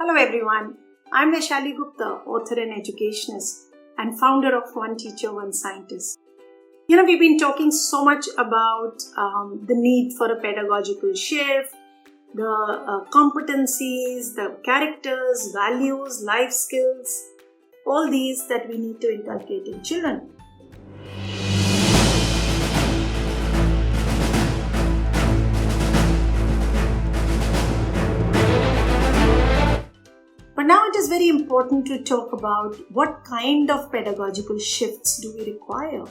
Hello everyone, I'm Vaishali Gupta, author and educationist and founder of One Teacher, One Scientist. We've been talking so much about the need for a pedagogical shift, the competencies, the characters, values, life skills, all these that we need to inculcate in children. But now it is very important to talk about what kind of pedagogical shifts do we require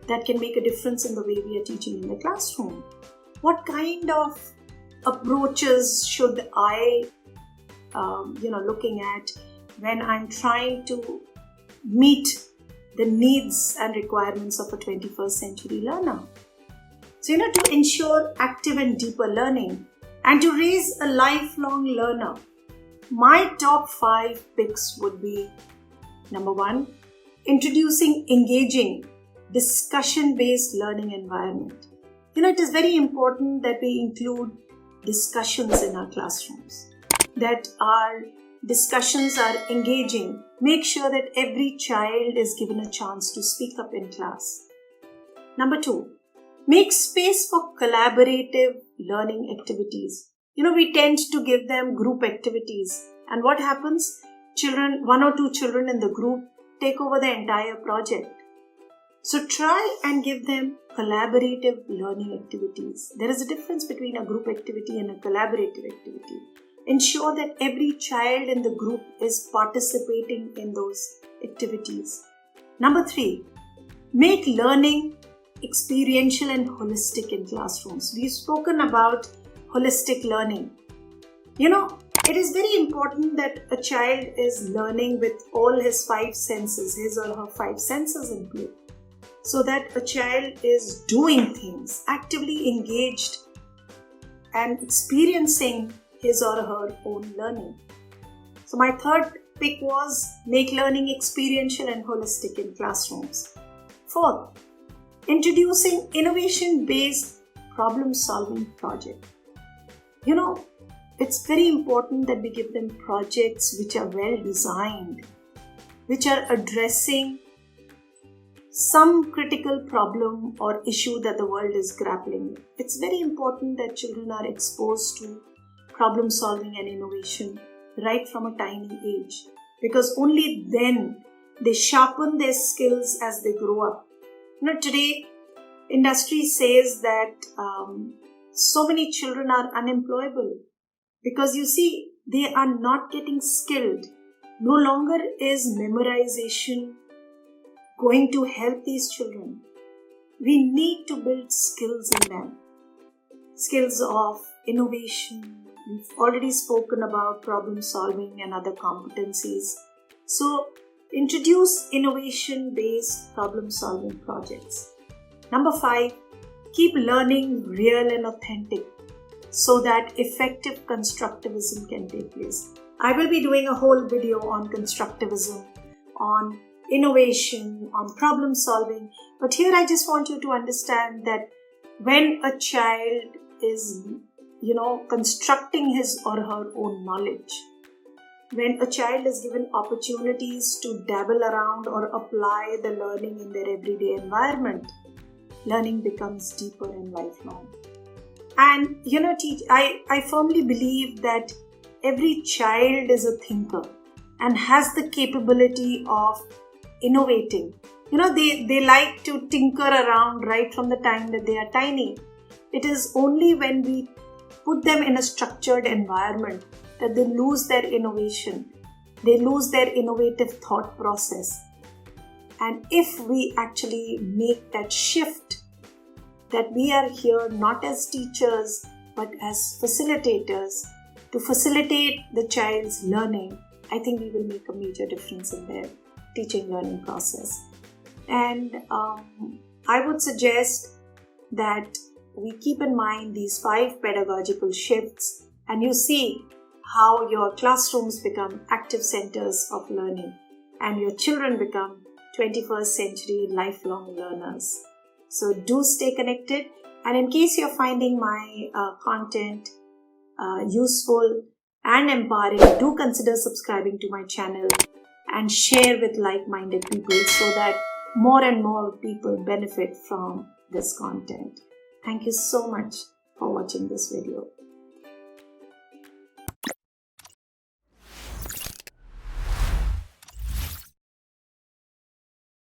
that can make a difference in the way we are teaching in the classroom. What kind of approaches should I, looking at when I'm trying to meet the needs and requirements of a 21st century learner? So, to ensure active and deeper learning and to raise a lifelong learner, my top 5 picks would be: number 1, introducing engaging discussion-based learning environment. It is very important that we include discussions in our classrooms, that our discussions are engaging. Make sure that every child is given a chance to speak up in class. Number 2, make space for collaborative learning activities. We tend to give them group activities, and what happens? One or two children in the group take over the entire project. So try and give them collaborative learning activities. There is a difference between a group activity and a collaborative activity. Ensure that every child in the group is participating in those activities. Number 3, make learning experiential and holistic in classrooms. We've spoken about holistic learning. It is very important that a child is learning with all his 5 senses, his or her 5 senses in play, so that a child is doing things, actively engaged and experiencing his or her own learning. So my third pick was make learning experiential and holistic in classrooms. 4th, introducing innovation-based problem-solving project. It's very important that we give them projects which are well designed, which are addressing some critical problem or issue that the world is grappling with. It's very important that children are exposed to problem solving and innovation right from a tiny age, because only then they sharpen their skills as they grow up. Today, industry says that so many children are unemployable because they are not getting skilled. No longer is memorization going to help these children. We need to build skills in them. Skills of innovation. We've already spoken about problem solving and other competencies. So, introduce innovation-based problem solving projects. Number 5, keep learning real and authentic so that effective constructivism can take place. I will be doing a whole video on constructivism, on innovation, on problem solving. But here I just want you to understand that when a child is, constructing his or her own knowledge, when a child is given opportunities to dabble around or apply the learning in their everyday environment, learning becomes deeper and lifelong. And, I firmly believe that every child is a thinker and has the capability of innovating. They like to tinker around right from the time that they are tiny. It is only when we put them in a structured environment that they lose their innovation. They lose their innovative thought process. And if we actually make that shift, that we are here not as teachers but as facilitators to facilitate the child's learning, I think we will make a major difference in their teaching learning process. And I would suggest that we keep in mind these 5 pedagogical shifts, and you see how your classrooms become active centers of learning and your children become 21st century lifelong learners. So do stay connected, and in case you're finding my content useful, and empowering, do consider subscribing to my channel and share with like-minded people so that more and more people benefit from this content. Thank you so much for watching this video.